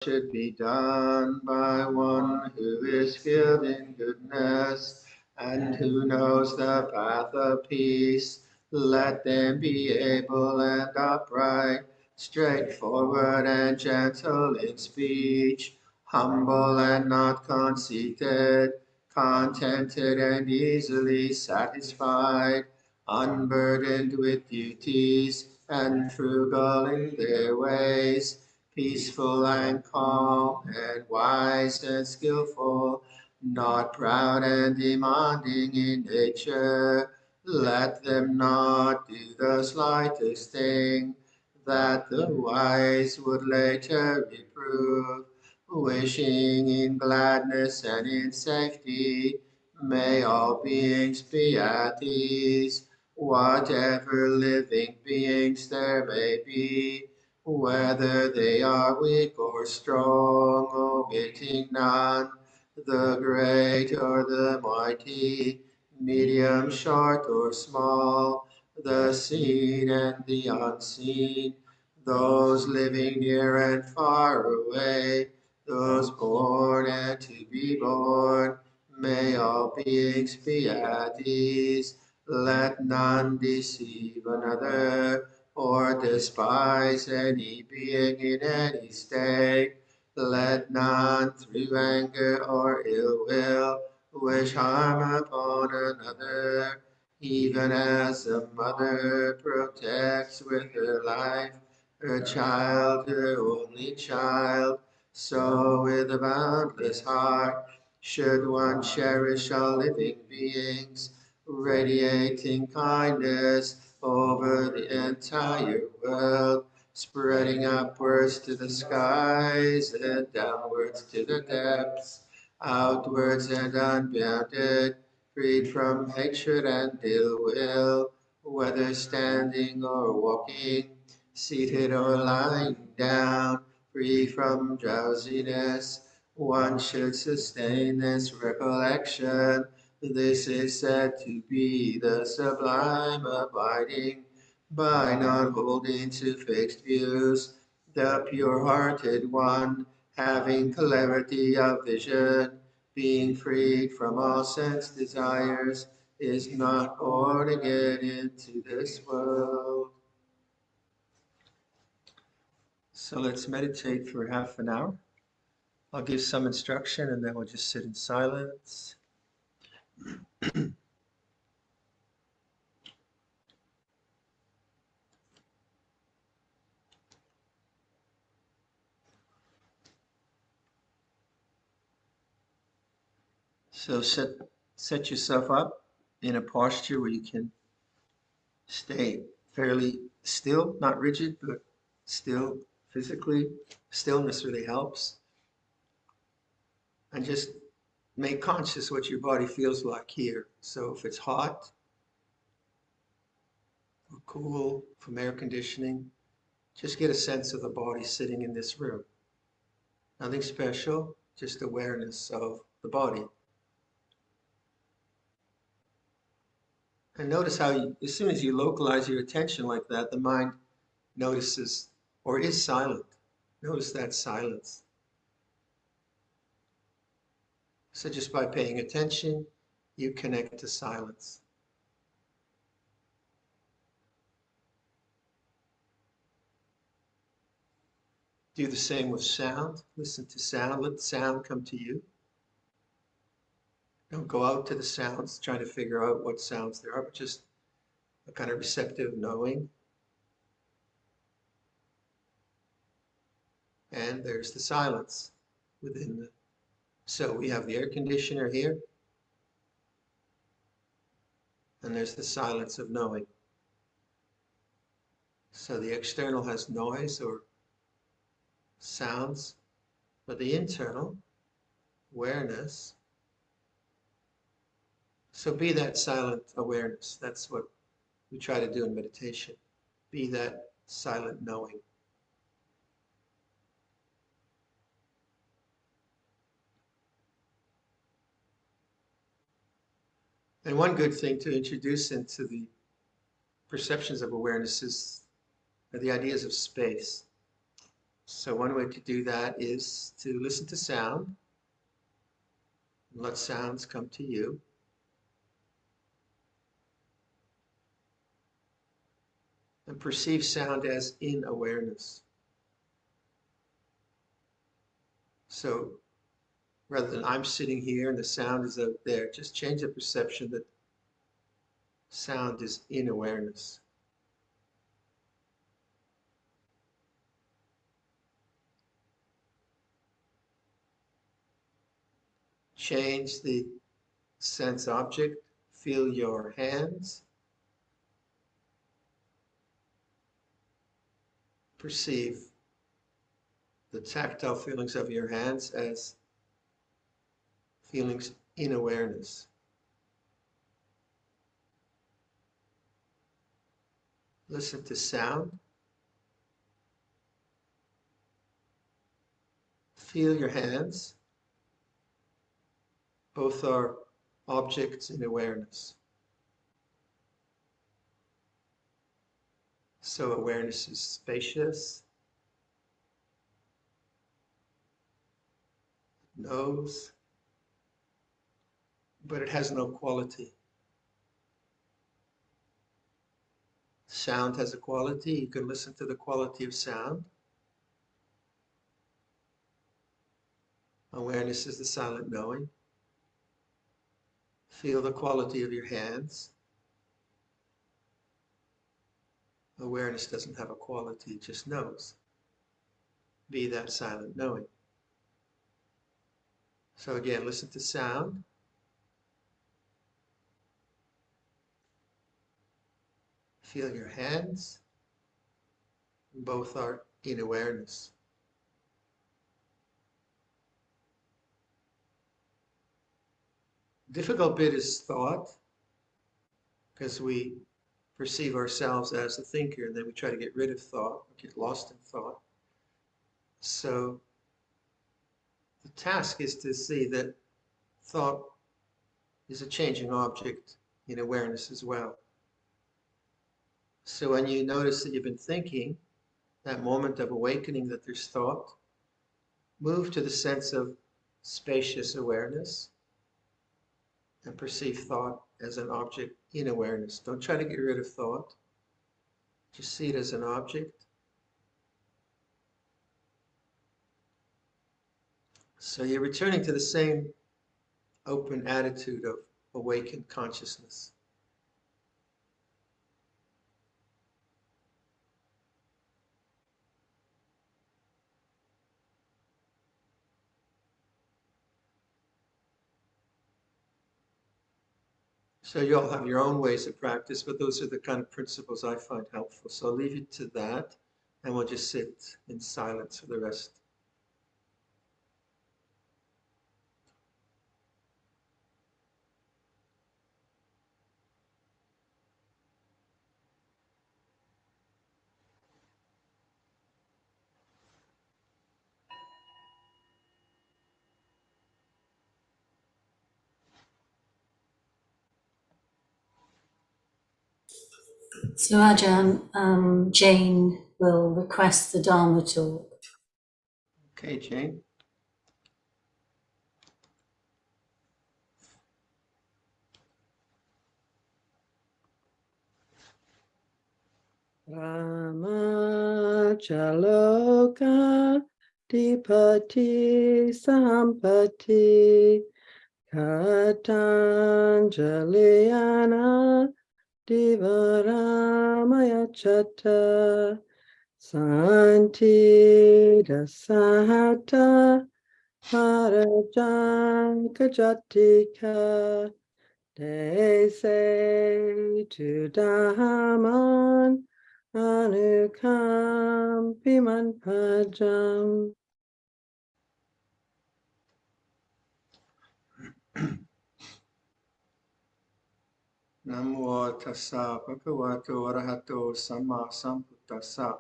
should be done by one who is skilled in goodness and who knows the path of peace. Let them be able and upright, straightforward and gentle in speech, humble and not conceited, contented and easily satisfied, unburdened with duties, and frugal in their ways, peaceful and calm, and wise and skillful, not proud and demanding in nature. Let them not do the slightest thing that the wise would later reprove, wishing in gladness and in safety. May all beings be at ease, whatever living beings there may be, whether they are weak or strong, omitting none, the great or the mighty, medium, short or small, the seen and the unseen, those living near and far away, those born and to be born. May all beings be at ease. Let none deceive another or despise any being in any state. Let none through anger or ill will wish harm upon another, even as a mother protects with her life her child, her only child. So with a boundless heart should one cherish all living beings, radiating kindness over the entire world, spreading upwards to the skies and downwards to the depths, outwards and unbounded, freed from hatred and ill will, whether standing or walking, seated or lying down, free from drowsiness. One should sustain this recollection. This is said to be the sublime abiding by not holding to fixed views, the pure-hearted one, having clarity of vision, being freed from all sense desires, is not born again into this world. So let's meditate for half an hour. I'll give some instruction and then we'll just sit in silence. So set yourself up in a posture where you can stay fairly still, not rigid, but still physically. Stillness really helps. And just make conscious what your body feels like here. So if it's hot or cool from air conditioning, just get a sense of the body sitting in this room. Nothing special, just awareness of the body. And notice how as soon as you localize your attention like that, the mind notices or is silent. Notice that silence. So just by paying attention, you connect to silence. Do the same with sound. Listen to sound. Let sound come to you. Don't go out to the sounds trying to figure out what sounds there are, but just a kind of receptive knowing. And there's the silence within the. So we have the air conditioner here, and there's the silence of knowing. So the external has noise or sounds, but the internal, awareness. So be that silent awareness. That's what we try to do in meditation. Be that silent knowing. And one good thing to introduce into the perceptions of awareness are the ideas of space. So one way to do that is to listen to sound. Let sounds come to you. And perceive sound as in awareness. So rather than I'm sitting here and the sound is out there, just change the perception that sound is in awareness. Change the sense object. Feel your hands. Perceive the tactile feelings of your hands as feelings in awareness. Listen to sound. Feel your hands. Both are objects in awareness. So awareness is spacious, knows, but it has no quality. Sound has a quality. You can listen to the quality of sound. Awareness is the silent knowing. Feel the quality of your hands. Awareness doesn't have a quality, it just knows. Be that silent knowing. So again, listen to sound. Feel your hands. Both are in awareness. Difficult bit is thought, because we perceive ourselves as a thinker, and then we try to get rid of thought, we get lost in thought. So the task is to see that thought is a changing object in awareness as well. So when you notice that you've been thinking, that moment of awakening that there's thought, move to the sense of spacious awareness and perceive thought as an object in awareness. Don't try to get rid of thought. Just see it as an object. So you're returning to the same open attitude of awakened consciousness. So you all have your own ways of practice, but those are the kind of principles I find helpful. So I'll leave you to that, and we'll just sit in silence for the rest. So Ajahn, Jane will request the Dharma talk. Okay, Jane. Rama Chaloka Dipati Sampati Katanjaliana Divaramaya Chatta Santi Dasahata Parajankajatika They say to Dhamman Anukampiman Pajam. Namo tassa bhagavato arahato samma sambuddhassa.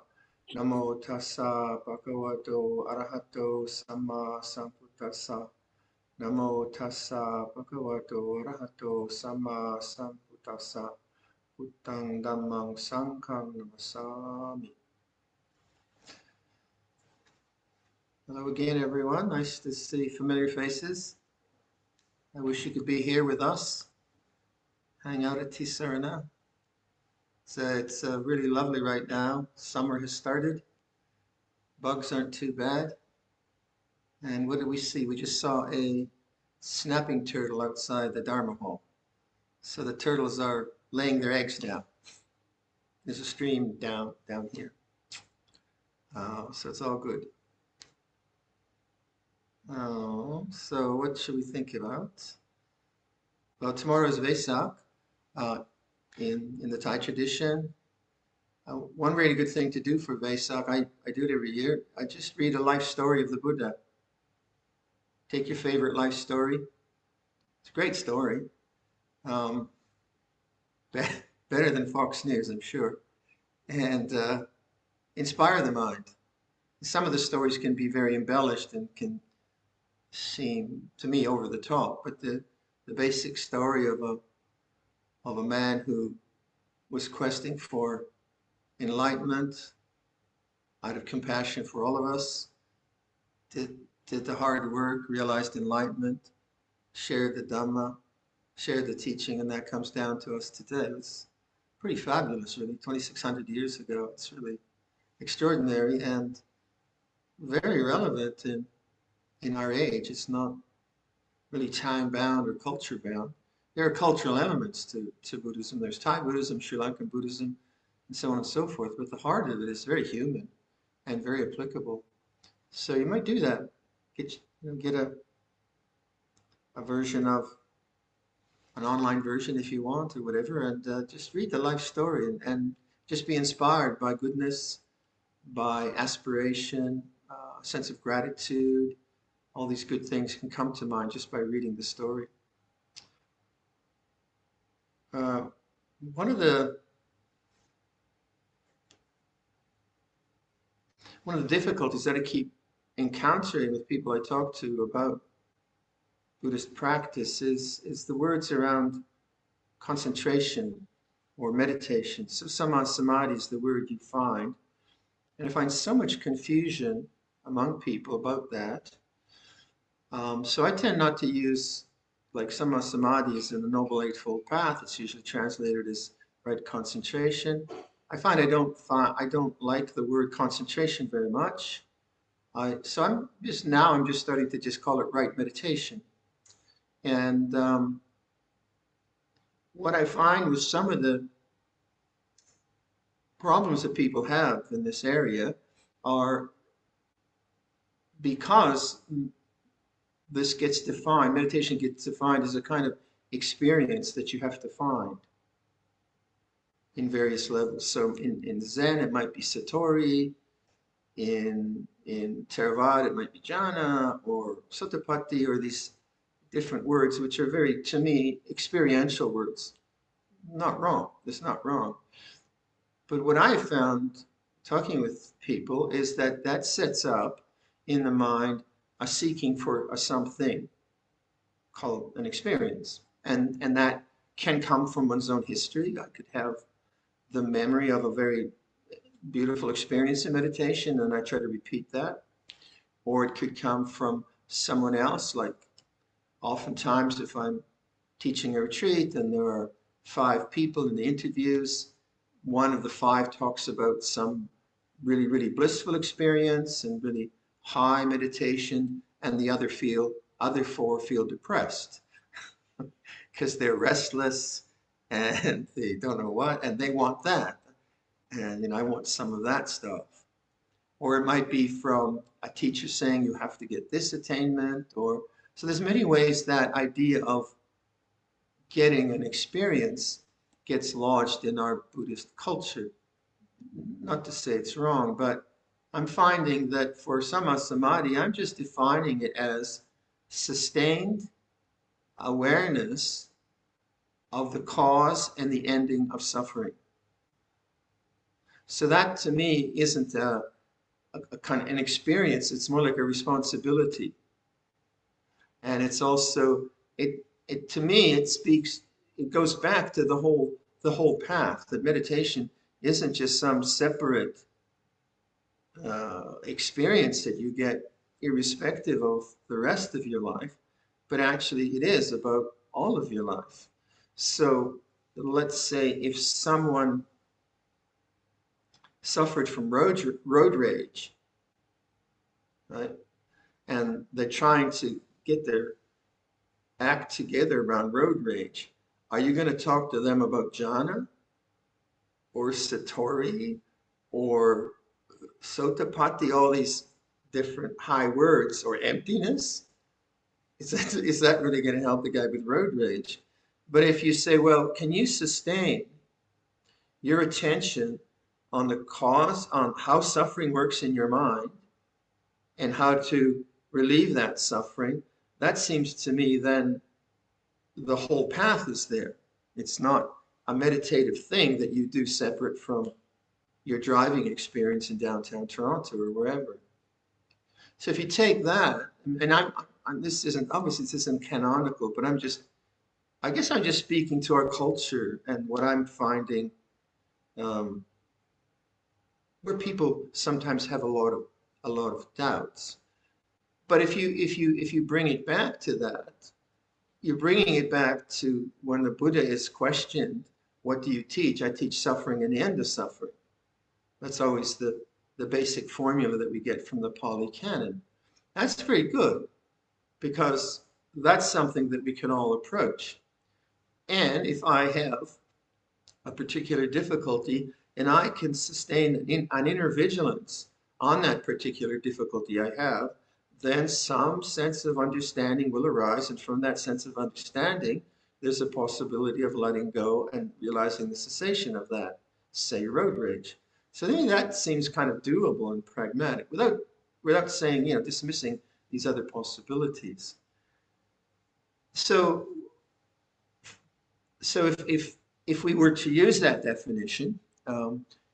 Namo tassa bhagavato arahato samma sambuddhassa. Namo tassa bhagavato arahato samma sambuddhassa. Buddhang dhammang sanghang namasami. Hello again, everyone. Nice to see familiar faces. I wish you could be here with us, hang out at Tisarana. It's really lovely right now. Summer has started. Bugs aren't too bad. And what did we see? We just saw a snapping turtle outside the Dharma hall. So the turtles are laying their eggs down. There's a stream down here. So it's all good. So what should we think about? Well, tomorrow is Vesak in the Thai tradition. One really good thing to do for Vesak, I do it every year. I just read a life story of the Buddha. Take your favorite life story. It's a great story. Better than Fox News, I'm sure. And inspire the mind. Some of the stories can be very embellished and can seem, to me, over the top. But the basic story of a man who was questing for enlightenment out of compassion for all of us, did the hard work, realized enlightenment, shared the Dhamma, shared the teaching, and that comes down to us today. It's pretty fabulous, really. 2,600 years ago, it's really extraordinary and very relevant in our age. It's not really time-bound or culture-bound. There are cultural elements to Buddhism. There's Thai Buddhism, Sri Lankan Buddhism, and so on and so forth. But the heart of it is very human and very applicable. So you might do that. Get a version of an online version if you want or whatever, and just read the life story and just be inspired by goodness, by aspiration, sense of gratitude. All these good things can come to mind just by reading the story. One of the difficulties that I keep encountering with people I talk to about Buddhist practice is the words around concentration or meditation. So Samma Samadhi is the word you find. And I find so much confusion among people about that. So I tend not to use, like Samma Samadhi is in the Noble Eightfold Path. It's usually translated as right concentration. I find I don't like the word concentration very much. So I'm just starting to just call it right meditation. And what I find with some of the problems that people have in this area are because this gets defined, meditation gets defined as a kind of experience that you have to find in various levels. So in Zen, it might be Satori. In Theravada, it might be jhana or Sotapatti, or these different words, which are very, to me, experiential words. Not wrong. It's not wrong. But what I have found talking with people is that sets up in the mind a seeking for a something called an experience. And that can come from one's own history. I could have the memory of a very beautiful experience in meditation, and I try to repeat that. Or it could come from someone else, like oftentimes if I'm teaching a retreat and there are 5 people in the interviews, one of the 5 talks about some really, really blissful experience and really high meditation, and the other 4 feel depressed because they're restless and they don't know what, and they want that. And I want some of that stuff. Or it might be from a teacher saying you have to get this attainment, or so there's many ways that idea of getting an experience gets lodged in our Buddhist culture. Not to say it's wrong, but I'm finding that for Samma Samadhi, I'm just defining it as sustained awareness of the cause and the ending of suffering. So that to me isn't a kind of an experience, it's more like a responsibility. And it's also, to me, it goes back to the whole path, that meditation isn't just some separate experience that you get irrespective of the rest of your life, but actually it is about all of your life. So let's say if someone suffered from road rage, right? And they're trying to get their act together around road rage. Are you going to talk to them about jhana or satori or sotapatti, all these different high words, or emptiness? Is that really going to help the guy with road rage? But if you say, well, can you sustain your attention on the cause, on how suffering works in your mind, and how to relieve that suffering, that seems to me then the whole path is there. It's not a meditative thing that you do separate from your driving experience in downtown Toronto or wherever. So if you take that, and this isn't canonical, but I guess I'm just speaking to our culture and what I'm finding, where people sometimes have a lot of doubts. But if you bring it back to that, you're bringing it back to when the Buddha is questioned, what do you teach? I teach suffering and the end of suffering. That's always the basic formula that we get from the Pali Canon. That's very good, because that's something that we can all approach. And if I have a particular difficulty and I can sustain an inner vigilance on that particular difficulty I have, then some sense of understanding will arise. And from that sense of understanding, there's a possibility of letting go and realizing the cessation of that, say, road rage. So I think that seems kind of doable and pragmatic, without saying, dismissing these other possibilities. So if we were to use that definition,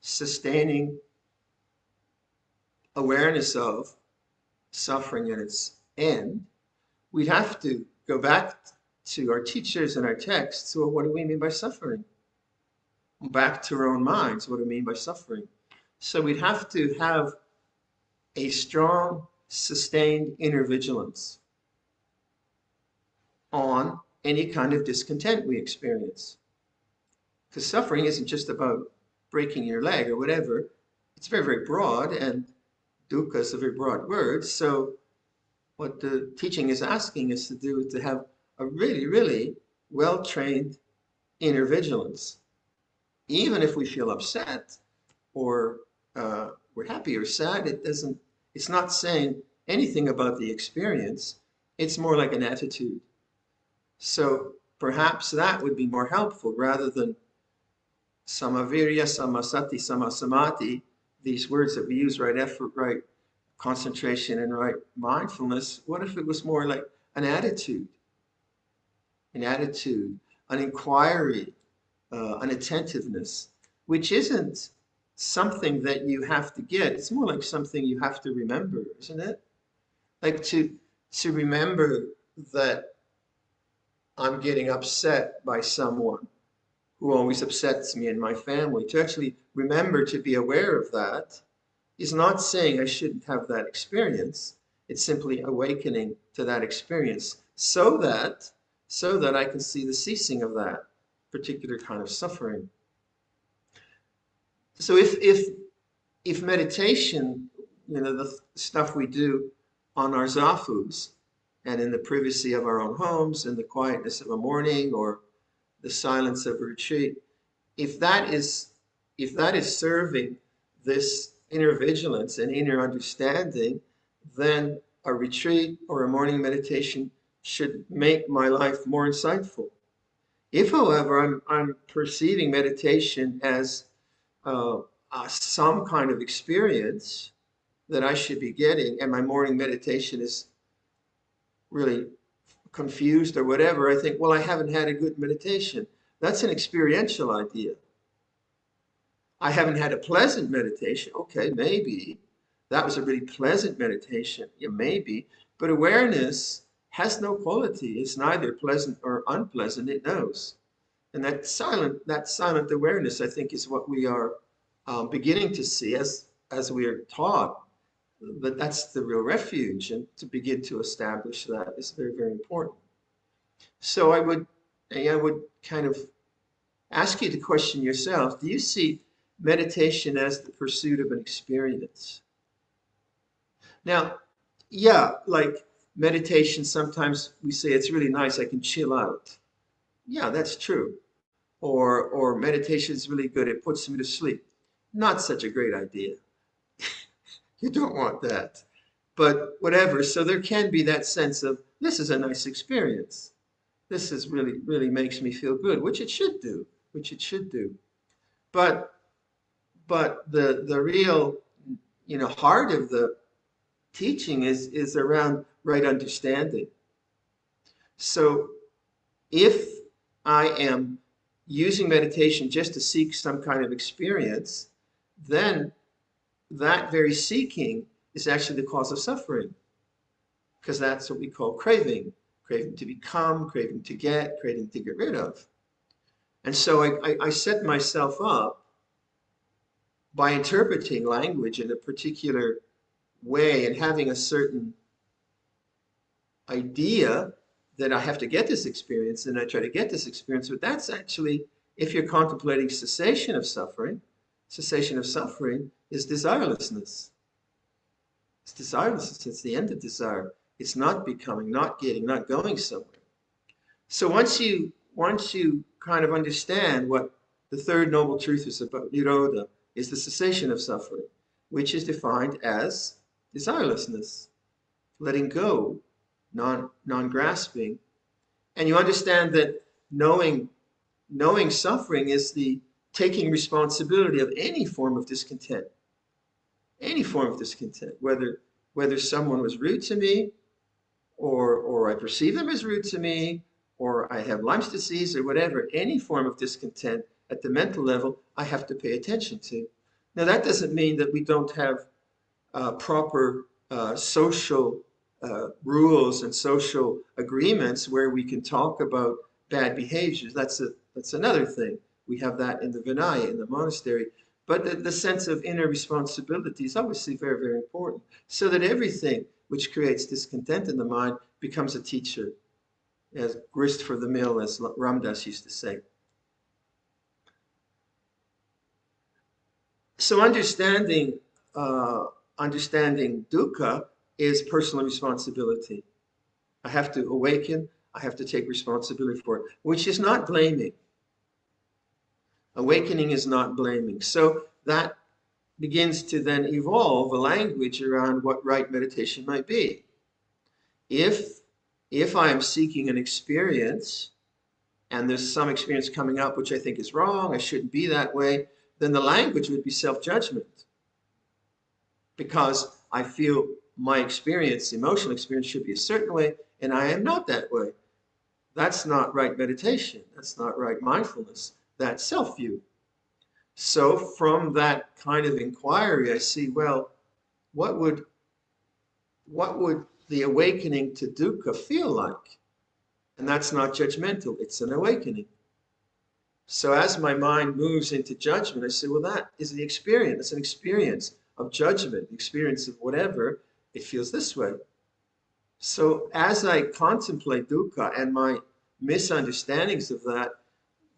sustaining awareness of suffering and its end, we'd have to go back to our teachers and our texts. So what do we mean by suffering? Back to our own minds, what do we mean by suffering? So we'd have to have a strong, sustained inner vigilance on any kind of discontent we experience. Because suffering isn't just about breaking your leg or whatever. It's very, very broad, and dukkha is a very broad word. So what the teaching is asking us to do is to have a really, really well-trained inner vigilance. Even if we feel upset or we're happy or sad, it's not saying anything about the experience. It's more like an attitude. So perhaps that would be more helpful rather than Samma Virya, Samma Sati, Samma Samadhi, these words that we use, right effort, right concentration, and right mindfulness. What if it was more like an attitude, an inquiry, an attentiveness, which isn't something that you have to get. It's more like something you have to remember, isn't it? Like to remember that I'm getting upset by someone who always upsets me and my family. To actually remember to be aware of that is not saying I shouldn't have that experience. It's simply awakening to that experience so that I can see the ceasing of that particular kind of suffering. So if meditation, the stuff we do on our zafus and in the privacy of our own homes, in the quietness of a morning or the silence of a retreat, if that is serving this inner vigilance and inner understanding, then a retreat or a morning meditation should make my life more insightful. If, however, I'm perceiving meditation as some kind of experience that I should be getting, and my morning meditation is really confused or whatever, I think, well, I haven't had a good meditation. That's an experiential idea. I haven't had a pleasant meditation. Okay, maybe. That was a really pleasant meditation. Yeah, maybe. But awareness has no quality. It's neither pleasant or unpleasant. It knows. And that silent awareness, I think, is what we are beginning to see as we are taught but that's the real refuge, and to begin to establish that is very, very important. So I would kind of ask you to question yourself, do you see meditation as the pursuit of an experience? Now, yeah, like meditation, sometimes we say it's really nice, I can chill out. Yeah, that's true. Or meditation is really good, it puts me to sleep. Not such a great idea. You don't want that. But whatever, so there can be that sense of, this is a nice experience. This is really, really makes me feel good, which it should do, which it should do. But the real, heart of the teaching is around right understanding. So if I am using meditation just to seek some kind of experience, then that very seeking is actually the cause of suffering, because that's what we call craving. Craving to become, craving to get, craving to get rid of. And so I set myself up by interpreting language in a particular way and having a certain idea that I have to get this experience, and I try to get this experience. But that's actually, if you're contemplating cessation of suffering is desirelessness. It's desirelessness. It's the end of desire. It's not becoming, not getting, not going somewhere. So once you kind of understand what the third noble truth is about, Nirodha, is the cessation of suffering, which is defined as desirelessness, letting go, non-grasping. And you understand that knowing suffering is the taking responsibility of any form of discontent. Any form of discontent, whether someone was rude to me, or I perceive them as rude to me, or I have Lyme's disease, or whatever, any form of discontent at the mental level, I have to pay attention to. Now, that doesn't mean that we don't have proper social rules and social agreements where we can talk about bad behaviors. That's another thing. We have that in the Vinaya, in the monastery. But the sense of inner responsibility is obviously very, very important, so that everything which creates discontent in the mind becomes a teacher, as grist for the mill, as Ramdas used to say. So understanding dukkha is personal responsibility. I have to awaken, I have to take responsibility for it, which is not blaming. Awakening is not blaming. So that begins to then evolve a language around what right meditation might be. If I am seeking an experience, and there's some experience coming up which I think is wrong, I shouldn't be that way, then the language would be self-judgment. Because I feel my experience, emotional experience, should be a certain way, and I am not that way. That's not right meditation. That's not right mindfulness. That's self-view. So from that kind of inquiry, I see, well, what would the awakening to dukkha feel like? And that's not judgmental, it's an awakening. So as my mind moves into judgment, I say, well, that is the experience. It's an experience of judgment, experience of whatever, it feels this way. So as I contemplate dukkha and my misunderstandings of that,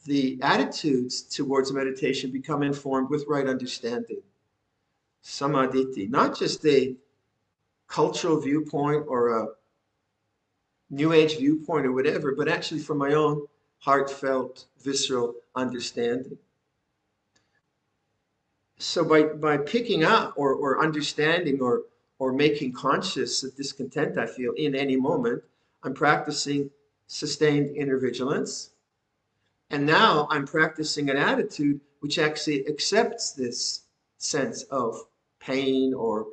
the attitudes towards meditation become informed with right understanding. Samadhi, not just a cultural viewpoint or a New Age viewpoint or whatever, but actually from my own heartfelt, visceral understanding. So by picking up or understanding or making conscious the discontent I feel in any moment, I'm practicing sustained inner vigilance. And now I'm practicing an attitude which actually accepts this sense of pain or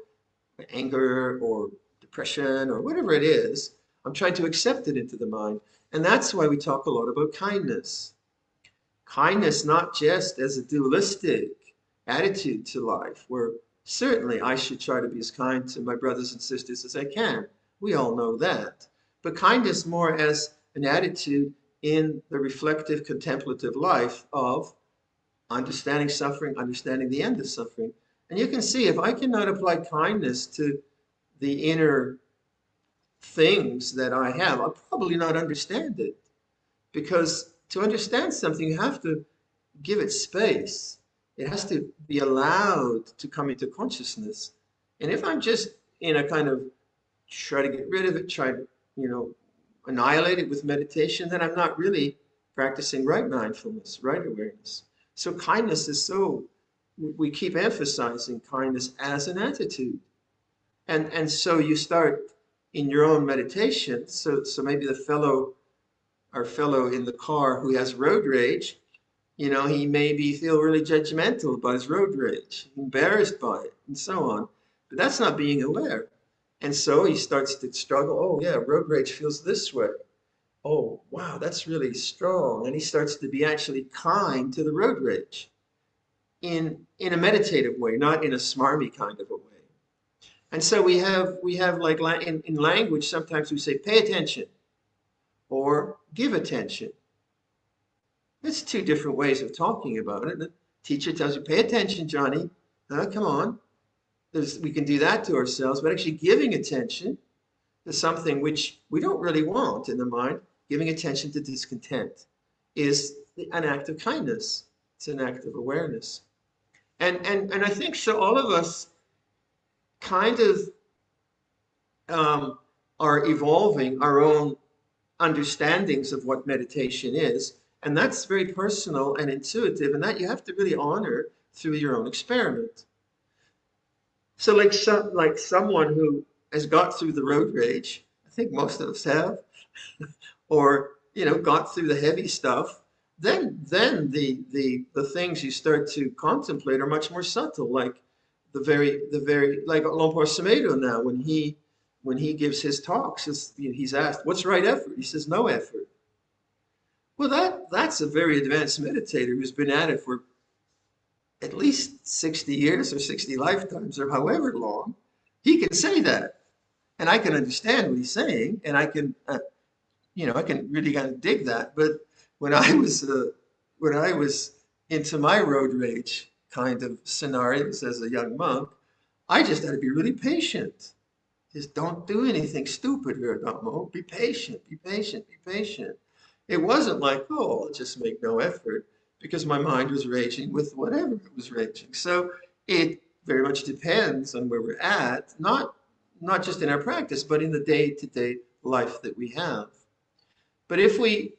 anger or depression or whatever it is. I'm trying to accept it into the mind. And that's why we talk a lot about kindness. Kindness not just as a dualistic attitude to life, where certainly I should try to be as kind to my brothers and sisters as I can. We all know that. But kindness more as an attitude in the reflective, contemplative life of understanding suffering, understanding the end of suffering. And you can see if I cannot apply kindness to the inner things that I have, I'll probably not understand it. Because to understand something, you have to give it space. It has to be allowed to come into consciousness. And if I'm just in a kind of try to get rid of it, try to, annihilate it with meditation, then I'm not really practicing right mindfulness, right awareness. So kindness is we keep emphasizing kindness as an attitude. And so you start in your own meditation. So maybe our fellow in the car who has road rage, he maybe feel really judgmental about his road rage, embarrassed by it, and so on. But that's not being aware. And so he starts to struggle. Oh, yeah, road rage feels this way. Oh, wow, that's really strong. And he starts to be actually kind to the road rage in a meditative way, not in a smarmy kind of a way. And so we have like in language, sometimes we say, pay attention or give attention. That's two different ways of talking about it. The teacher tells you, pay attention, Johnny. Come on. We can do that to ourselves, but actually giving attention to something which we don't really want in the mind, giving attention to discontent, is an act of kindness. It's an act of awareness. And I think so all of us kind of are evolving our own understandings of what meditation is. And that's very personal and intuitive, and that you have to really honor through your own experiment. So like someone who has got through the road rage, I think most of us have, or got through the heavy stuff, then the things you start to contemplate are much more subtle, like the very like Luang Por now when he gives his talks, he's asked, what's right effort? He says, no effort. Well, that's a very advanced meditator who's been at it for at least 60 years or 60 lifetimes or however long. He can say that. And I can understand what he's saying, and I can, I can really kind of dig that. But when I was into my road rage kind of scenarios as a young monk, I just had to be really patient. Just don't do anything stupid here, Dhammo. Be patient, be patient, be patient. It wasn't like, oh, I'll just make no effort, because my mind was raging with whatever it was raging. So it very much depends on where we're at, not just in our practice, but in the day-to-day life that we have. But if we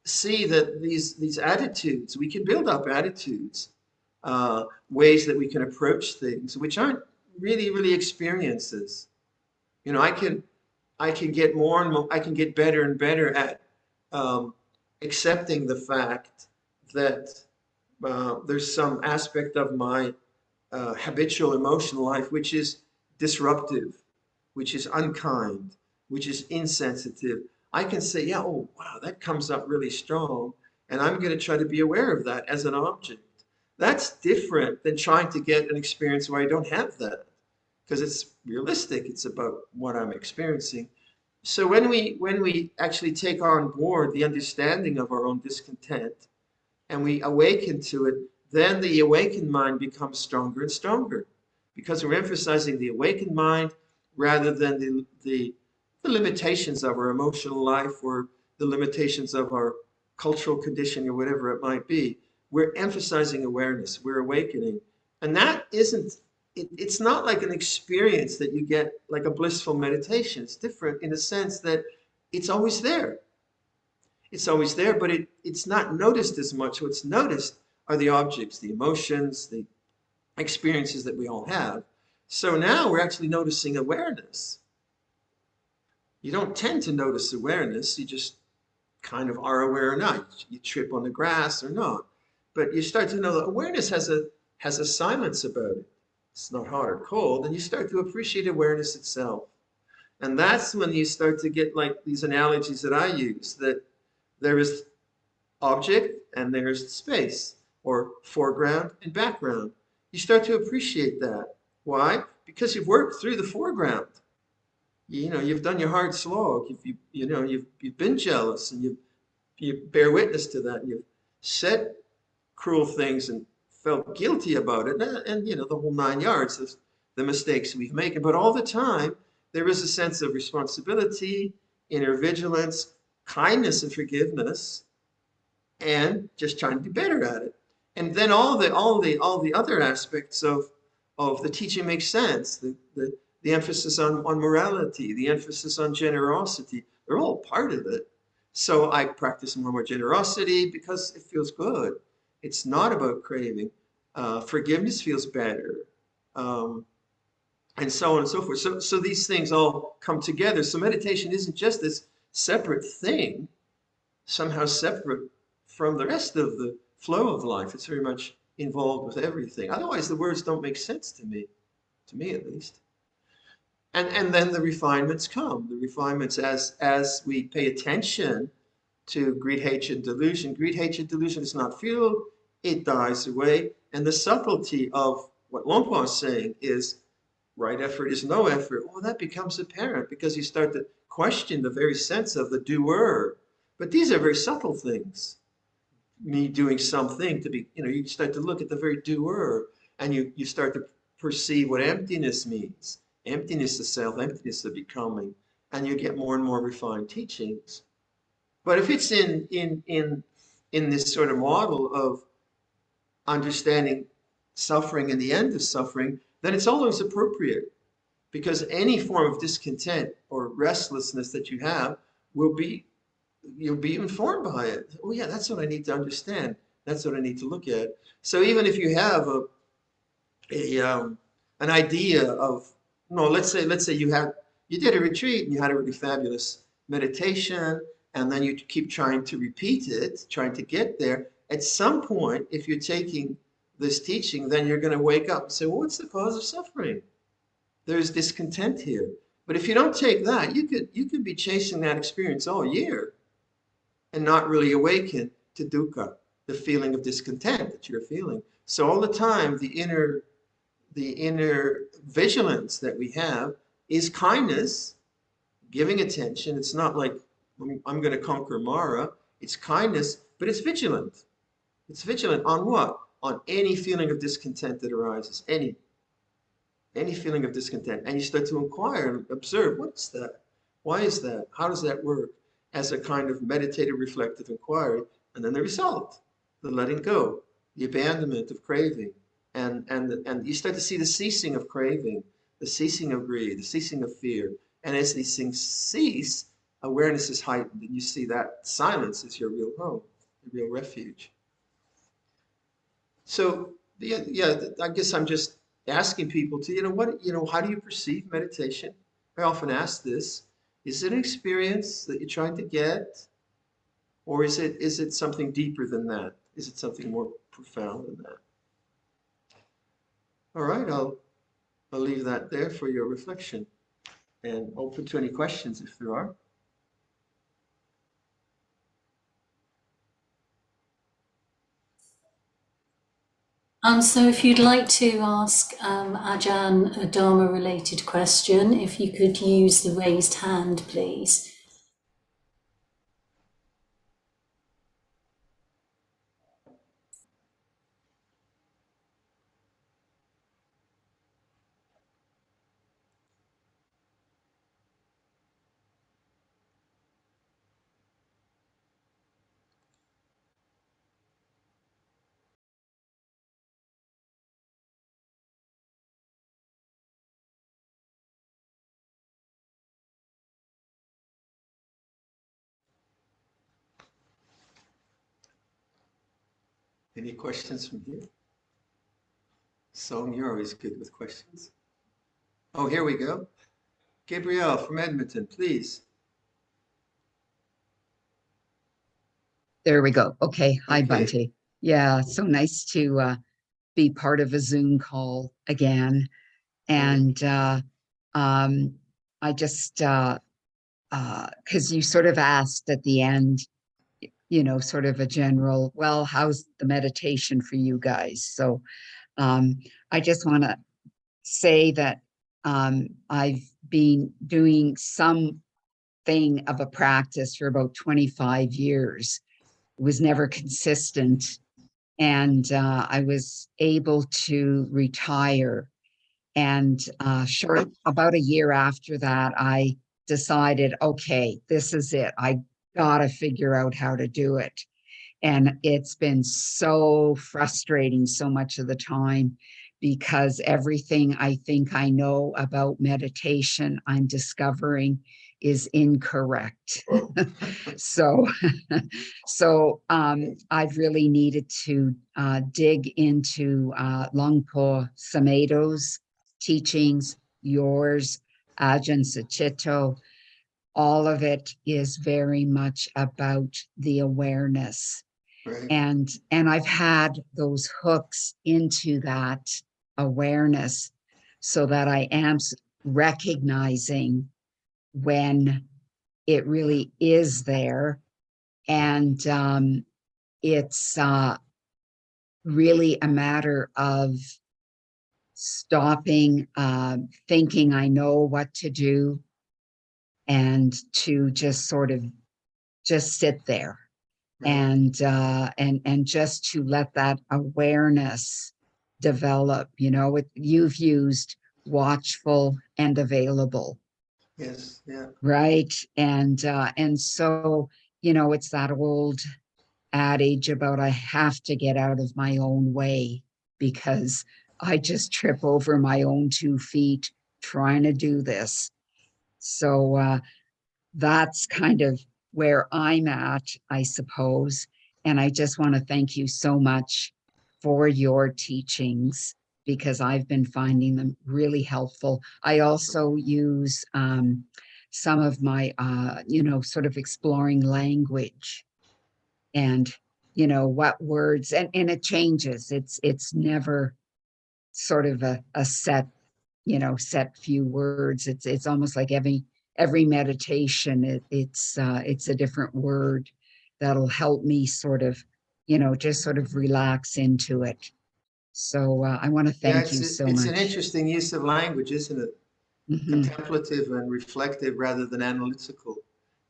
see that these attitudes, we can build up attitudes, ways that we can approach things, which aren't really experiences. I can get more and more, I can get better and better at accepting the fact that there's some aspect of my habitual emotional life which is disruptive, which is unkind, which is insensitive. I can say, yeah, oh, wow, that comes up really strong, and I'm going to try to be aware of that as an object. That's different than trying to get an experience where I don't have that, because it's realistic. It's about what I'm experiencing. So when we actually take on board the understanding of our own discontent and we awaken to it, then the awakened mind becomes stronger and stronger, because we're emphasizing the awakened mind rather than the limitations of our emotional life or the limitations of our cultural conditioning or whatever it might be. We're emphasizing awareness. We're awakening. And that it's not like an experience that you get like a blissful meditation. It's different in the sense that it's always there. It's always there, but it's not noticed as much. What's noticed are the objects, the emotions, the experiences that we all have. So now we're actually noticing awareness. You don't tend to notice awareness. You just kind of are aware or not. You trip on the grass or not. But you start to know that awareness has a silence about it. It's not hot or cold, and you start to appreciate awareness itself. And that's when you start to get like these analogies that I use, that there is object and there's space, or foreground and background. You start to appreciate that. Why? Because you've worked through the foreground. You've done your hard slog. You've been jealous, and you bear witness to that. You've said cruel things and felt guilty about it, and you know, the whole 9 yards of the mistakes we've made. But all the time, there is a sense of responsibility, inner vigilance, kindness and forgiveness, and just trying to be better at it. And then all the other aspects of the teaching make sense. The emphasis on morality, the emphasis on generosity, they're all part of it. So I practice more generosity because it feels good. It's not about craving. Forgiveness feels better. And so on and so forth. So these things all come together. So meditation isn't just this separate thing, somehow separate from the rest of the flow of life. It's very much involved with everything. Otherwise, the words don't make sense to me at least. And then the refinements come. The refinements as we pay attention to greed, hatred, delusion. Greed, hatred, delusion is not fuel. It dies away. And the subtlety of what Luang Por is saying is right effort is no effort. Well, that becomes apparent because you start to question the very sense of the doer. But these are very subtle things. Me doing something to be, you start to look at the very doer, and you start to perceive what emptiness means. Emptiness of self, emptiness of becoming, and you get more and more refined teachings. But if it's in this sort of model of understanding suffering and the end of suffering, then it's always appropriate, because any form of discontent or restlessness that you have you'll be informed by it. Oh yeah, that's what I need to understand. That's what I need to look at. So even if you have an idea of, no, let's say you did a retreat and you had a really fabulous meditation, and then you keep trying to repeat it, trying to get there. At some point, if you're taking this teaching, then you're going to wake up and say, well, what's the cause of suffering? There's discontent here. But if you don't take that, you could be chasing that experience all year and not really awaken to dukkha, the feeling of discontent that you're feeling. So all the time, the inner vigilance that we have is kindness, giving attention. It's not like I'm going to conquer Mara. It's kindness, but it's vigilant. It's vigilant on what? On any feeling of discontent that arises, any feeling of discontent. And you start to inquire and observe, what's that? Why is that? How does that work? As a kind of meditative, reflective inquiry. And then the result, the letting go, the abandonment of craving. And you start to see the ceasing of craving, the ceasing of greed, the ceasing of fear. And as these things cease, awareness is heightened, and you see that silence is your real home, your real refuge. So yeah, I guess I'm just asking people to, how do you perceive meditation? I often ask this. Is it an experience that you're trying to get? Or is it something deeper than that? Is it something more profound than that? All right, I'll leave that there for your reflection, and open to any questions if there are. So if you'd like to ask Ajahn a Dharma-related question, if you could use the raised hand, please. Any questions from here? Song, you're always good with questions. Oh, here we go. Gabrielle from Edmonton, please. There we go. Okay. Hi, Okay. Bunty. Yeah, so nice to be part of a Zoom call again. And I just, because you sort of asked at the end, sort of a general, well, how's the meditation for you guys? So I just want to say that I've been doing something of a practice for about 25 years. It was never consistent. and I was able to retire. And about a year after that, I decided, okay, this is it. I gotta figure out how to do it. And it's been so frustrating so much of the time, because everything I think I know about meditation, I'm discovering is incorrect. So, I've really needed to dig into Luang Por Viradhammo's teachings, yours, Ajahn Sucitto. All of it is very much about the awareness. Right. And I've had those hooks into that awareness, so that I am recognizing when it really is there. And it's really a matter of stopping thinking I know what to do, and to just sort of just sit there. Right. And just to let that awareness develop. You've used watchful and available, Yes. Yeah. right? And so, it's that old adage about I have to get out of my own way, because I just trip over my own 2 feet trying to do this. So that's kind of where I'm at, I suppose. And I just want to thank you so much for your teachings, because I've been finding them really helpful. I also use some of my, sort of exploring language, and, what words, and it changes. It's never sort of a set, set few words. It's almost like every meditation, it's a different word that'll help me sort of, just sort of relax into it. So I want to Yeah. thank you so It's an much. interesting use of language, isn't it? Mhm. Contemplative and reflective rather than analytical.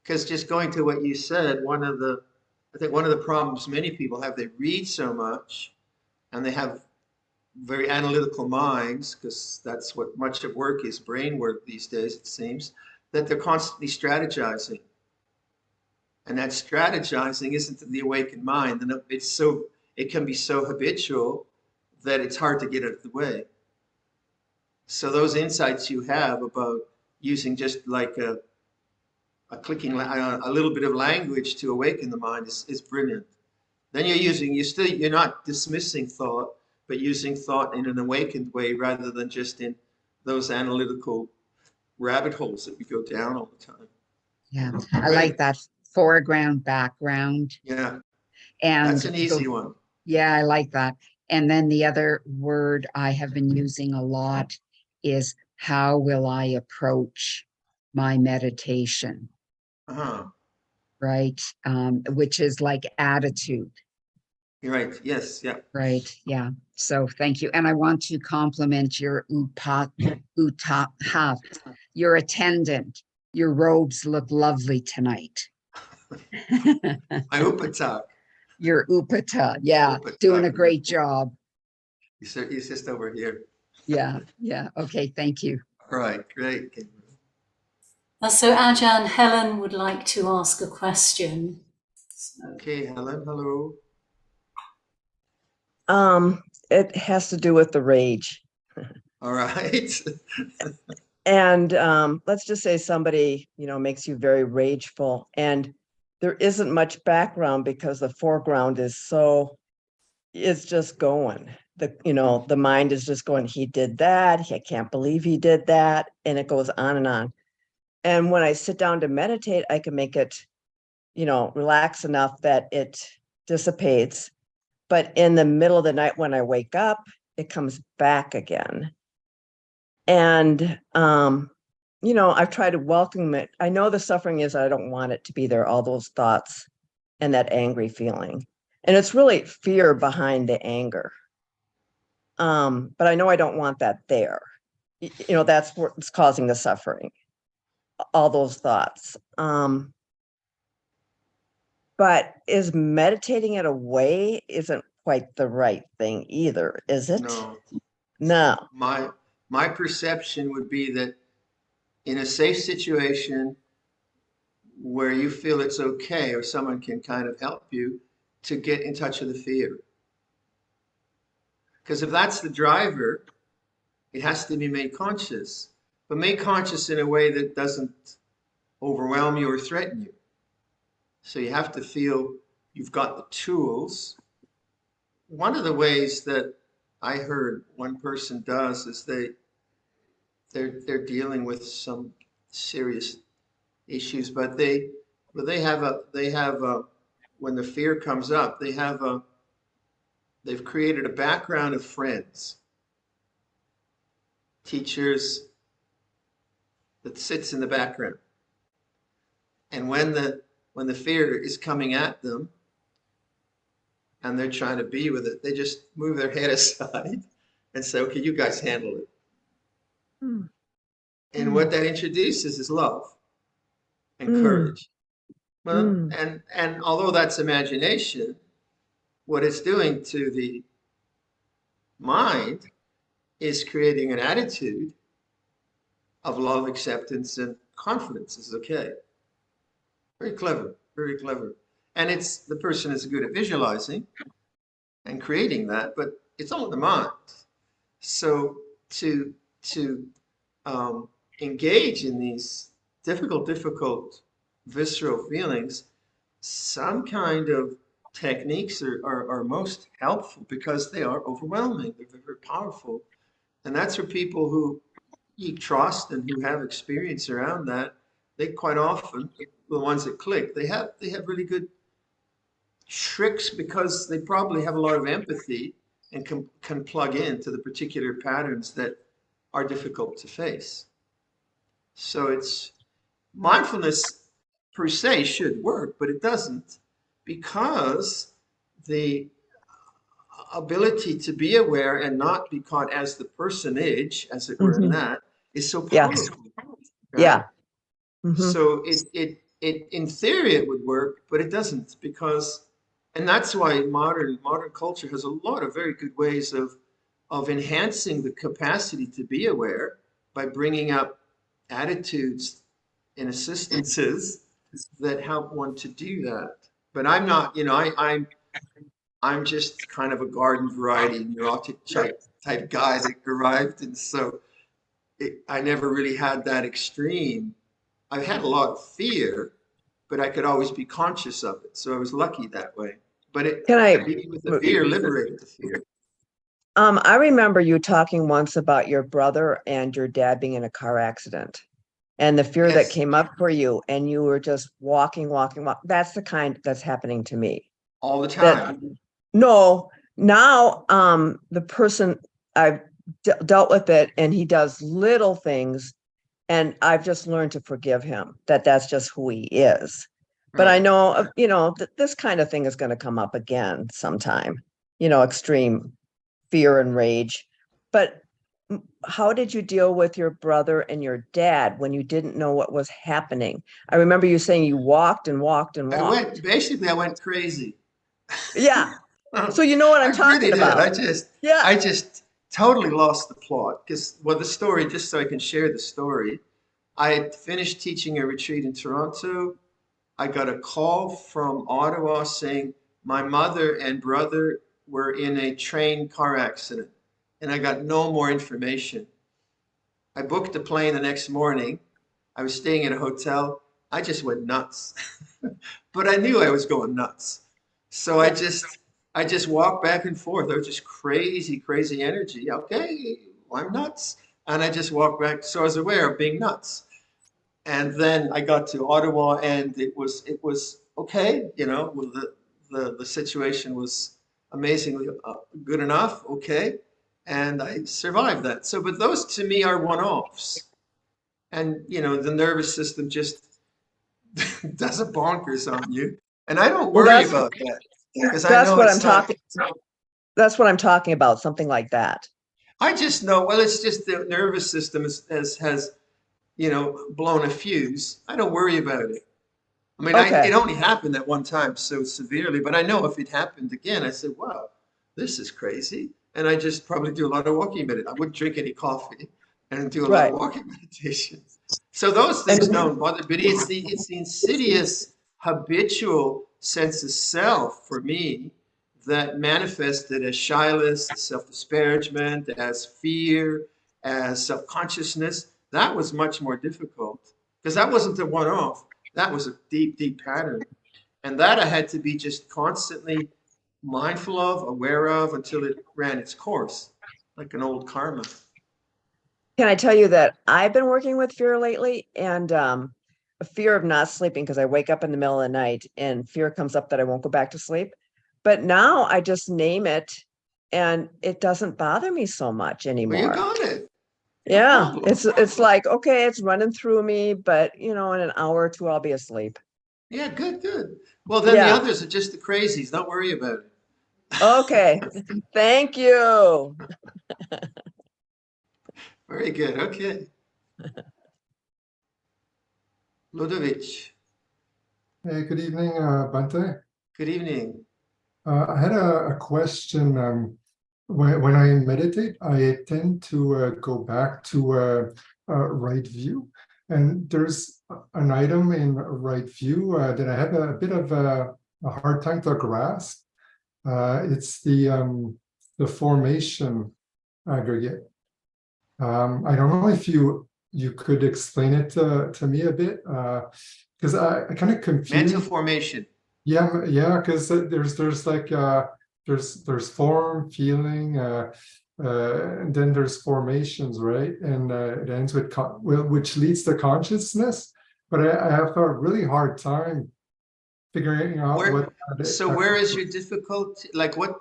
Because just going to what you said, I think one of the problems many people have, they read so much and they have very analytical minds, because that's what much of work is, brain work these days, it seems, that they're constantly strategizing. And that strategizing isn't the awakened mind. And it can be so habitual that it's hard to get out of the way. So those insights you have about using just like a little bit of language to awaken the mind is brilliant. Then you're not dismissing thought, but using thought in an awakened way rather than just in those analytical rabbit holes that we go down all the time. Yeah, I like Great. that foreground, background, Yeah, and that's an easy one. yeah, I like that. And then the other word I have been using a lot is, how will I approach my meditation? Uh-huh. Right? Which is like attitude, You're right. Yes. Yeah. right? Yeah. So thank you. And I want to compliment your your attendant. Your robes look lovely tonight. My Upatak. Your upata, yeah, doing a great job. He's just over here. Yeah, yeah. Okay, thank you. All right. Great. So Ajahn, Helen would like to ask a question. Okay, Helen. Hello. It has to do with the rage. All right. And let's just say somebody, makes you very rageful, and there isn't much background because the foreground it's just going. The mind is just going, he did that, I can't believe he did that, and it goes on and on. And when I sit down to meditate, I can make it, relax enough that it dissipates. But in the middle of the night when I wake up, it comes back again. And I've tried to welcome it. I know the suffering is, I don't want it to be there, all those thoughts and that angry feeling. And it's really fear behind the anger. But I know I don't want that there. That's what's causing the suffering, all those thoughts. But is meditating it away isn't quite the right thing either, is it? No. No. My perception would be that in a safe situation where you feel it's okay or someone can kind of help you, to get in touch with the fear. Because if that's the driver, it has to be made conscious, but made conscious in a way that doesn't overwhelm you or threaten you. So you have to feel you've got the tools. One of the ways that I heard one person does is they're dealing with some serious issues, but they have when the fear comes up, they've created a background of friends, teachers, that sits in the background. And when the fear is coming at them and they're trying to be with it, they just move their head aside and say, okay, you guys handle it. And what that introduces is love and courage. Well, and although that's imagination, what it's doing to the mind is creating an attitude of love, acceptance, and confidence is okay. Very clever, very clever. And it's the person is good at visualizing and creating that, but it's all in the mind. So to engage in these difficult, visceral feelings, some kind of techniques are most helpful because they are overwhelming. They're very powerful. And that's for people who you trust and who have experience around that. They quite often, the ones that click, they have really good tricks because they probably have a lot of empathy and can plug into the particular patterns that are difficult to face. So it's mindfulness per se should work, but it doesn't, because the ability to be aware and not be caught as the personage, as it were, in that is so powerful. Right? Yeah. So it in theory it would work, but it doesn't, because, and that's why modern culture has a lot of very good ways of enhancing the capacity to be aware by bringing up attitudes and assistances that help one to do that. But I'm not, I'm just kind of a garden variety neurotic type guy that arrived, and so I never really had that extreme. I had a lot of fear, but I could always be conscious of it. So I was lucky that way. But being with the fear liberated the fear. I remember you talking once about your brother and your dad being in a car accident and the fear that came up for you, and you were just walking. That's the kind that's happening to me. All the time. No, now the person I've dealt with it, and he does little things, and I've just learned to forgive him. That's just who he is. But I know, that this kind of thing is going to come up again sometime. Extreme fear and rage. But how did you deal with your brother and your dad when you didn't know what was happening? I remember you saying you walked and walked and walked. I went crazy. Yeah. So you know what I'm talking about. I just totally lost the plot, because, the story, just so I can share the story, I had finished teaching a retreat in Toronto. I got a call from Ottawa saying my mother and brother were in a train car accident, and I got no more information. I booked a plane the next morning. I was staying in a hotel. I just went nuts, but I knew I was going nuts. So I just walked back and forth. I was just crazy energy. Okay, I'm nuts. And I just walked back. So I was aware of being nuts. And then I got to Ottawa, and it was okay. The situation was amazingly good enough. Okay. And I survived that. So, but those to me are one-offs. And, the nervous system just does a bonkers on you. And I don't worry about that. That's what I'm talking about, something like that. I just know, it's just the nervous system has blown a fuse. I don't worry about it. I mean, it only happened that one time so severely, but I know if it happened again, I said, wow, this is crazy. And I just probably do a lot of walking meditation. I wouldn't drink any coffee and do a lot of Right. walking meditation. So those And things don't bother, but it's the insidious habitual sense of self for me that manifested as shyness, as self-disparagement, as fear, as self-consciousness. That was much more difficult because that wasn't a one-off. That was a deep, deep pattern. And that I had to be just constantly mindful of, aware of until it ran its course, like an old karma. can I tell you that I've been working with fear lately, and a fear of not sleeping because I wake up in the middle of the night and fear comes up that I won't go back to sleep. But now I just name it and it doesn't bother me so much Well, you anymore. got it. No Yeah, problem. it's like, okay, it's running through me, but in an hour or two I'll be asleep. Yeah, good, good. Well, then the Yeah. others are just the crazies. Don't worry about it. Okay. Thank you. Very good. Okay. Ludovic, Hey, good evening, Bante. good evening. I had a question. When I meditate, I tend to go back to right view, and there's an item in right view that I have a bit of a hard time to grasp. It's the formation aggregate. I don't know if you could explain it to me a bit, because I kind of confused. Mental formation. Yeah, because there's like there's form, feeling, and then there's formations, right? And it ends with which leads to consciousness. But I have a really hard time figuring out Where, what. so where is your difficulty? Like what?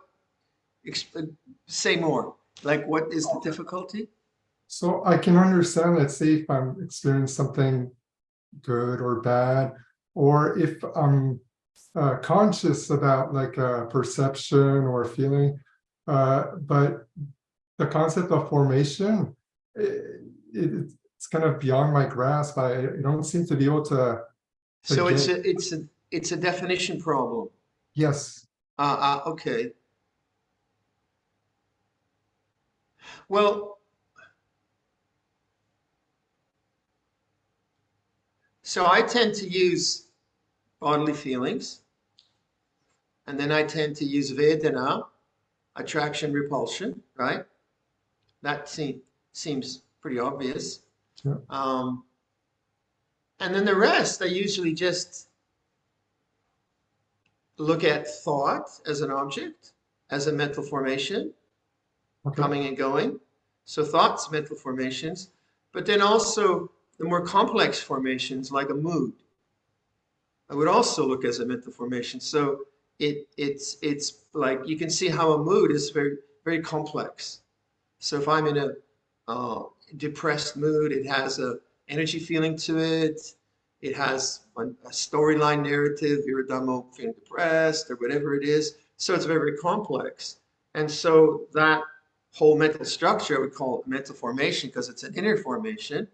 Say more. Like what is the difficulty? So I can understand, let's say, if I'm experiencing something good or bad, or if I'm conscious about like a perception or a feeling, but the concept of formation, it's kind of beyond my grasp. I don't seem to be able to. So get. it's a definition problem. Yes. Okay. Well, so I tend to use bodily feelings, and then I tend to use Vedana, attraction, repulsion, right? That seems pretty obvious. Yeah. And then the rest, I usually just look at thought as an object, as a mental formation, Okay. coming and going. So thoughts, mental formations, but then also the more complex formations like a mood, I would also look as a mental formation. So it's like you can see how a mood is very, very complex. So if I'm in a depressed mood, it has a energy feeling to it. It has a storyline narrative, Viradhammo feeling depressed or whatever it is. So it's very, very complex. And so that whole mental structure, I would call it mental formation because it's an inner formation.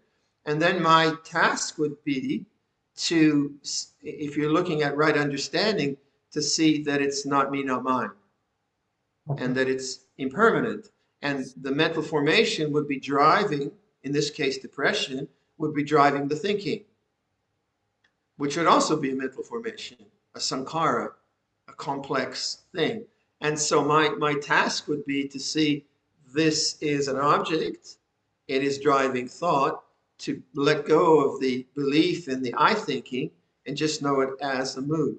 And then my task would be to, if you're looking at right understanding, to see that it's not me, not mine, Okay. and that it's impermanent. And the mental formation would be driving, in this case, depression, would be driving the thinking, which would also be a mental formation, a sankhara, a complex thing. And so my task would be to see this is an object, it is driving thought, to let go of the belief in the I thinking and just know it as a mood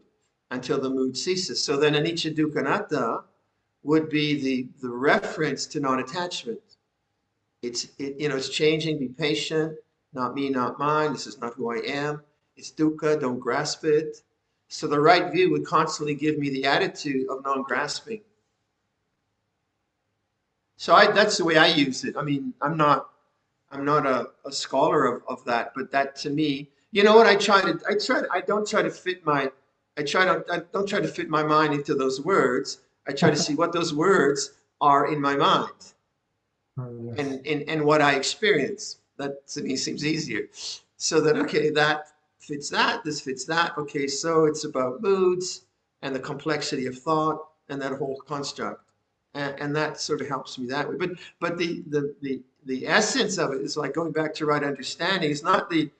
until the mood ceases. So then anicca dukkha anatta would be the reference to non-attachment. It's changing, be patient, not me, not mine, this is not who I am. It's dukkha, don't grasp it. So the right view would constantly give me the attitude of non-grasping. So that's the way I use it. I mean, I'm not a scholar of that, but that to me, you know what, I don't try to fit my mind into those words. I try to see what those words are in my mind Yes. and what I experience. That to me seems easier. So that, okay, that fits that, this fits that. Okay, so it's about moods and the complexity of thought and that whole construct. and that sort of helps me that way. But the essence of it is like going back to right understanding. It's not the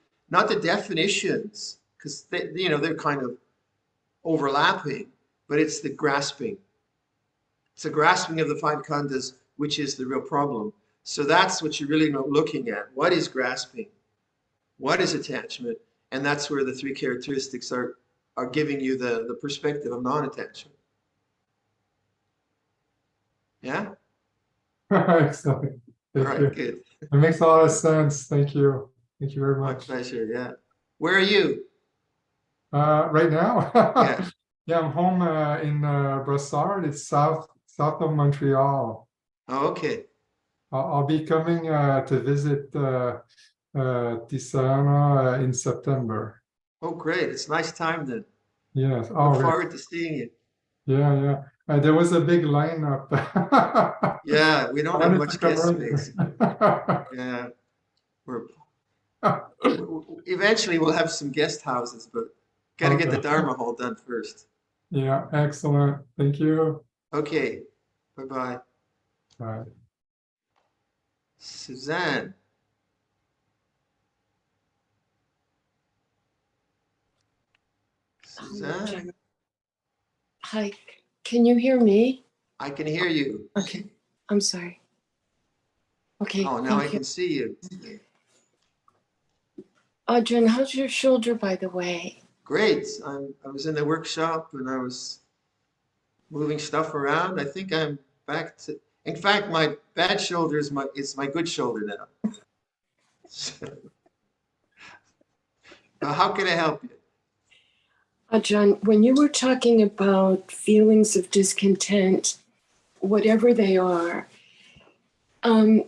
definitions, because they're kind of overlapping, but it's the grasping. It's the grasping of the five khandhas, which is the real problem. So that's what you're really looking at. What is grasping? What is attachment? And that's where the three characteristics are giving you the perspective of non-attachment. Yeah? Excellent. All Thank right, you. good. It makes a lot of sense. Thank you. Thank you very My much. pleasure, yeah. Where are you? Right now, Yeah. yeah, I'm home in Brassard. It's south of Montreal. Oh, okay. I'll be coming to visit Tiziana in September. Oh, great. It's a nice time then. Yes. Look Oh, forward to seeing you. yeah. There was a big lineup. Yeah, we don't I have wanted much to come guest earlier. space. Yeah. Eventually we'll have some guest houses, but got to get the Okay. Dharma hall done first. Yeah, excellent. Thank you. Okay. Bye-bye. Bye. Suzanne. Suzanne, Hi, can you hear me? I can hear you. Okay, I'm sorry. Okay, Oh, now I thank you. can see you. Ajahn, how's your shoulder, by the way? Great. I was in the workshop and I was moving stuff around. I think I'm back to, in fact, my bad shoulder is my good shoulder now. How can I help you? Ajahn, when you were talking about feelings of discontent, whatever they are, I'm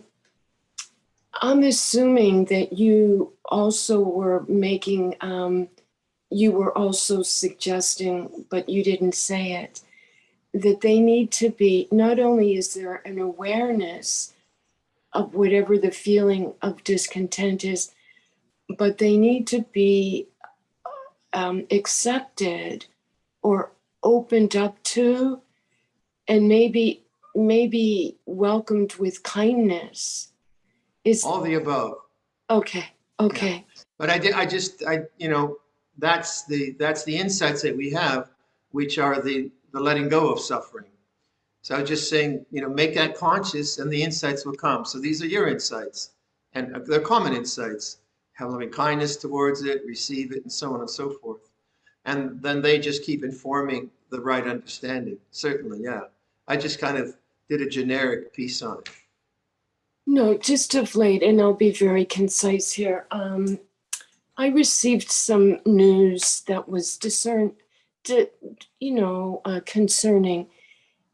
assuming that you also were making, you were also suggesting, but you didn't say it, that they need to be, not only is there an awareness of whatever the feeling of discontent is, but they need to be accepted or opened up to, and maybe welcomed with kindness. Is All the above. okay. But that's the insights that we have, which are the letting go of suffering. So I was just saying, make that conscious and the insights will come. So these are your insights, and they're common insights. Have loving kindness towards it, receive it, and so on and so forth. And then they just keep informing the right understanding. Certainly, yeah. I just kind of did a generic piece on it. No, just of late, and I'll be very concise here. I received some news that was concerning,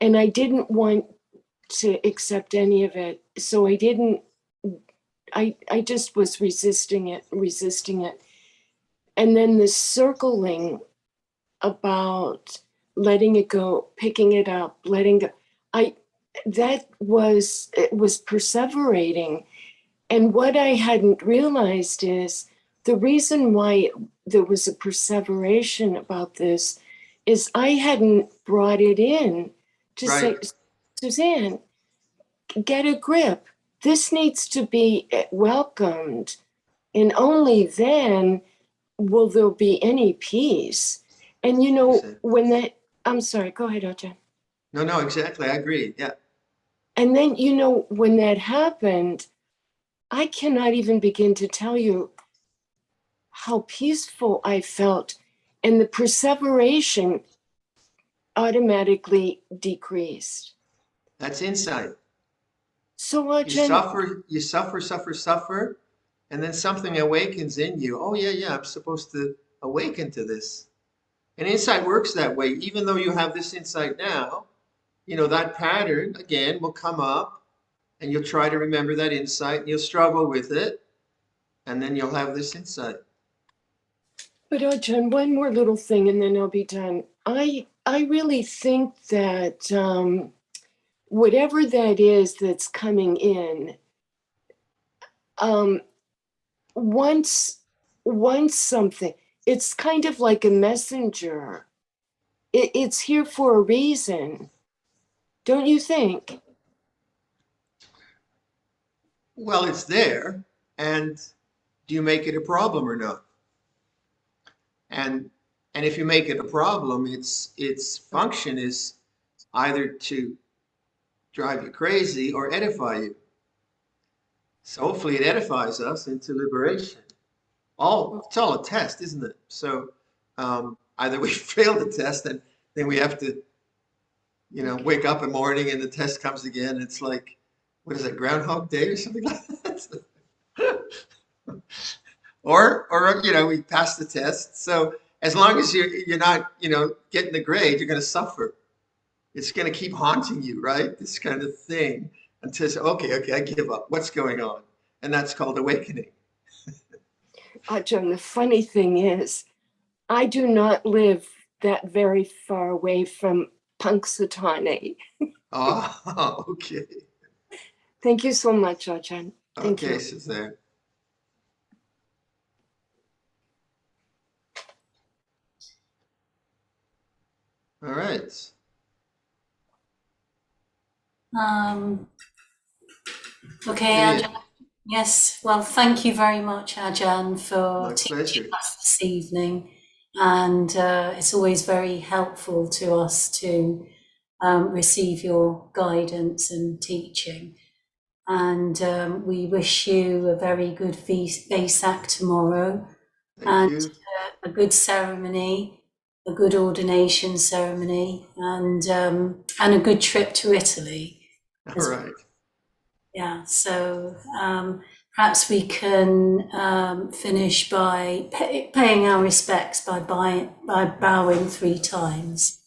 and I didn't want to accept any of it. So I didn't. I just was resisting it, and then the circling about letting it go, picking it up, letting go. It was perseverating. And what I hadn't realized is the reason why there was a perseveration about this is I hadn't brought it in to say, Suzanne, get a grip. This needs to be welcomed. And only then will there be any peace. And when that, I'm sorry, go ahead, Ajahn. No, exactly. I agree. Yeah. And then, when that happened, I cannot even begin to tell you how peaceful I felt. And the perseveration automatically decreased. That's insight. So, Ajahn, You suffer, and then something awakens in you. Oh, yeah, I'm supposed to awaken to this. And insight works that way. Even though you have this insight now, that pattern, again, will come up, and you'll try to remember that insight, and you'll struggle with it, and then you'll have this insight. But Ajahn, one more little thing, and then I'll be done. I really think that whatever that is that's coming in, once something, it's kind of like a messenger. It's here for a reason. Don't you think? Well, it's there, and do you make it a problem or not? And if you make it a problem, its function is either to drive you crazy or edify you. So hopefully it edifies us into liberation. It's all a test, isn't it? So either we fail the test and then we have to, wake up in the morning and the test comes again. It's like, what is it, Groundhog Day or something like that? or we pass the test. So as long as you're not, getting the grade, you're going to suffer. It's going to keep haunting you, right? This kind of thing until it's, okay, I give up. What's going on? And that's called awakening. Ajahn, the funny thing is, I do not live that very far away from Punxsutawney. Oh, okay. Thank you so much, Ajahn. Thank Okay, you. Suzanne. All right. Okay, Vivian. Ajahn. Yes, well, thank you very much, Ajahn, for My teaching pleasure. us this evening. And it's always very helpful to us to receive your guidance and teaching. And we wish you a very good Vesak tomorrow. Thank you. A good ceremony, a good ordination ceremony, and a good trip to Italy. All right. Yeah, so perhaps we can finish by paying our respects by bowing 3 times.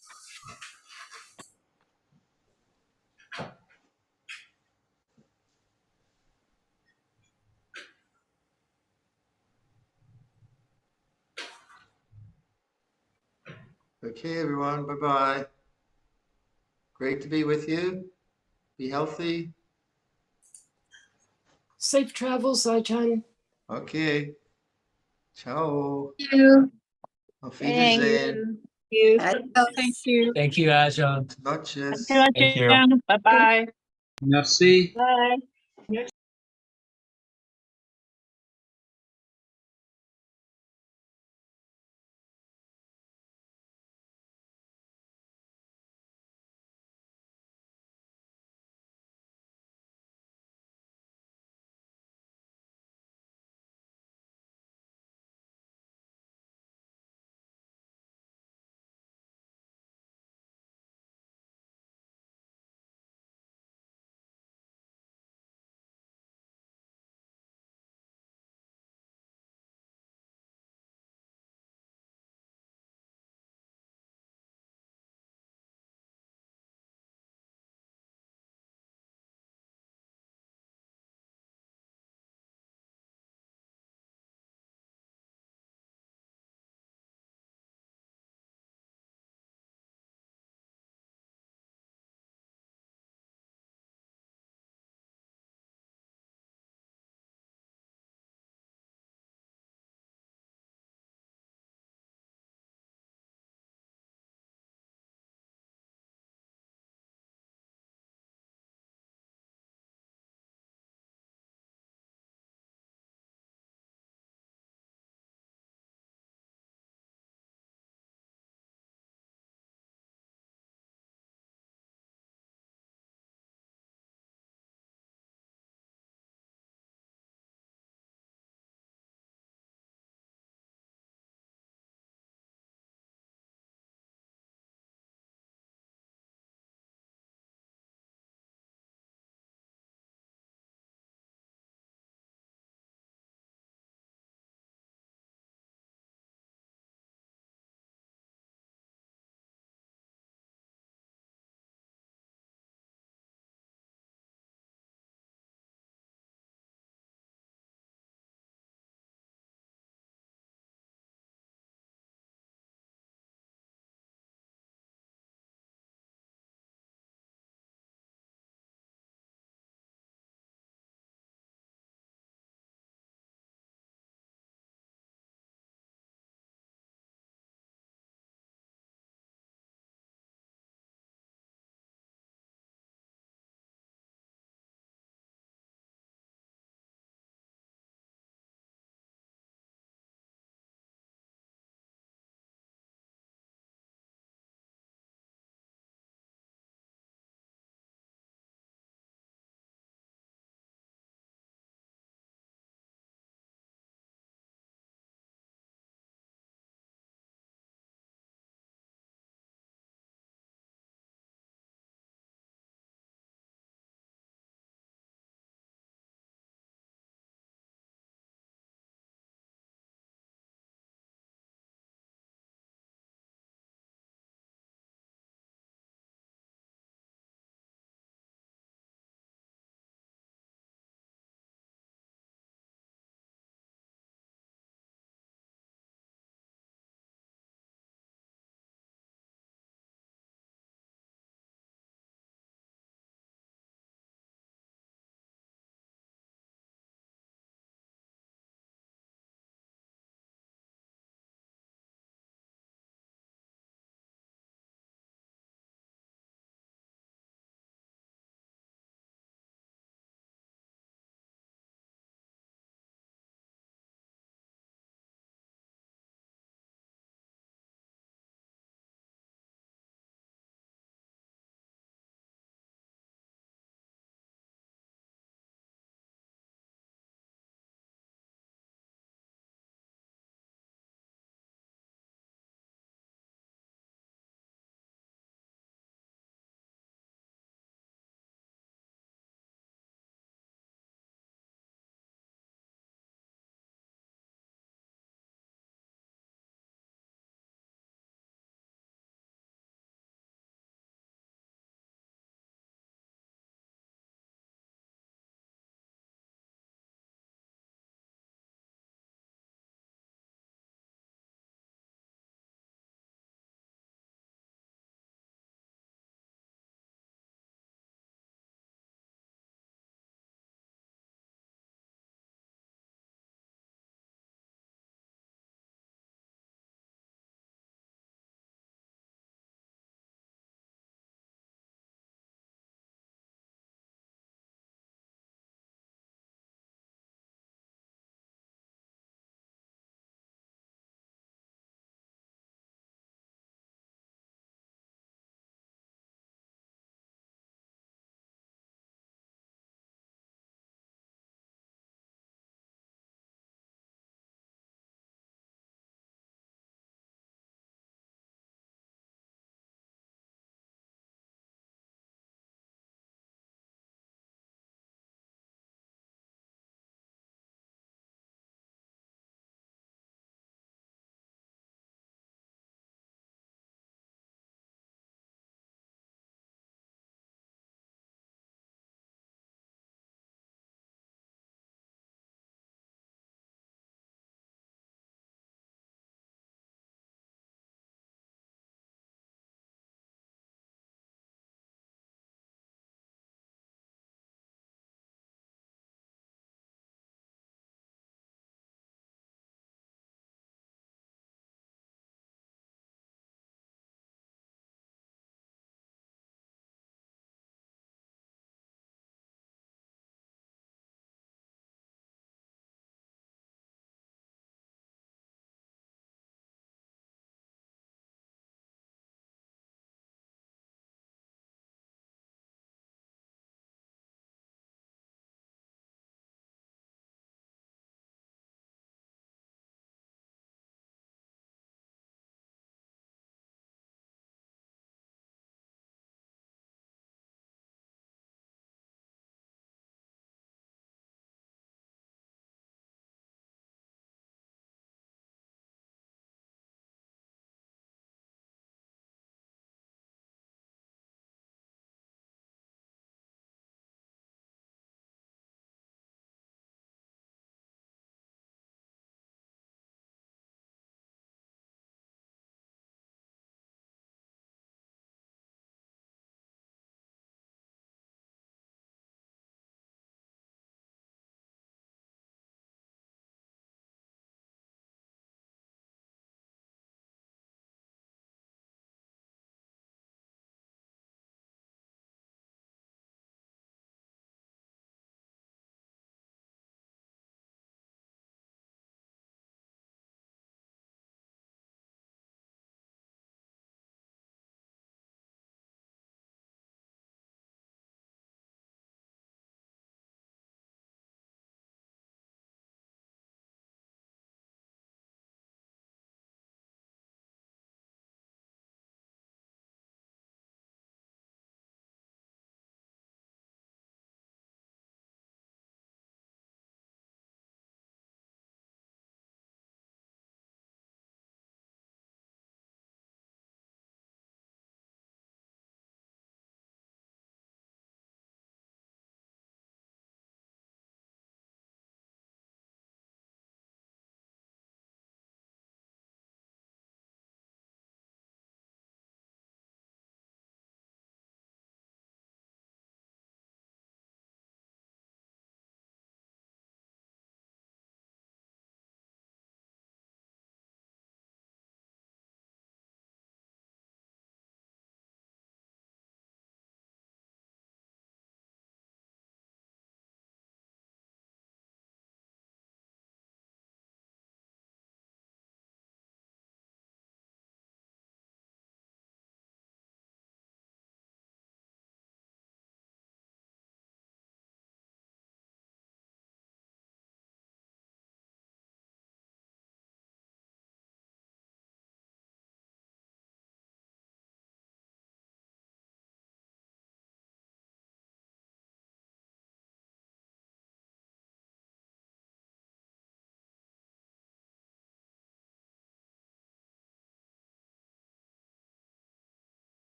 Okay, everyone. Bye-bye. Great to be with you. Be healthy. Safe travels, Ajahn. Okay. Ciao. Thank you. Auf Thank Wiedersehen. you. Adios. Thank you. Thank you, Ajahn. Noches. Thank you. Bye-bye. Merci. Bye.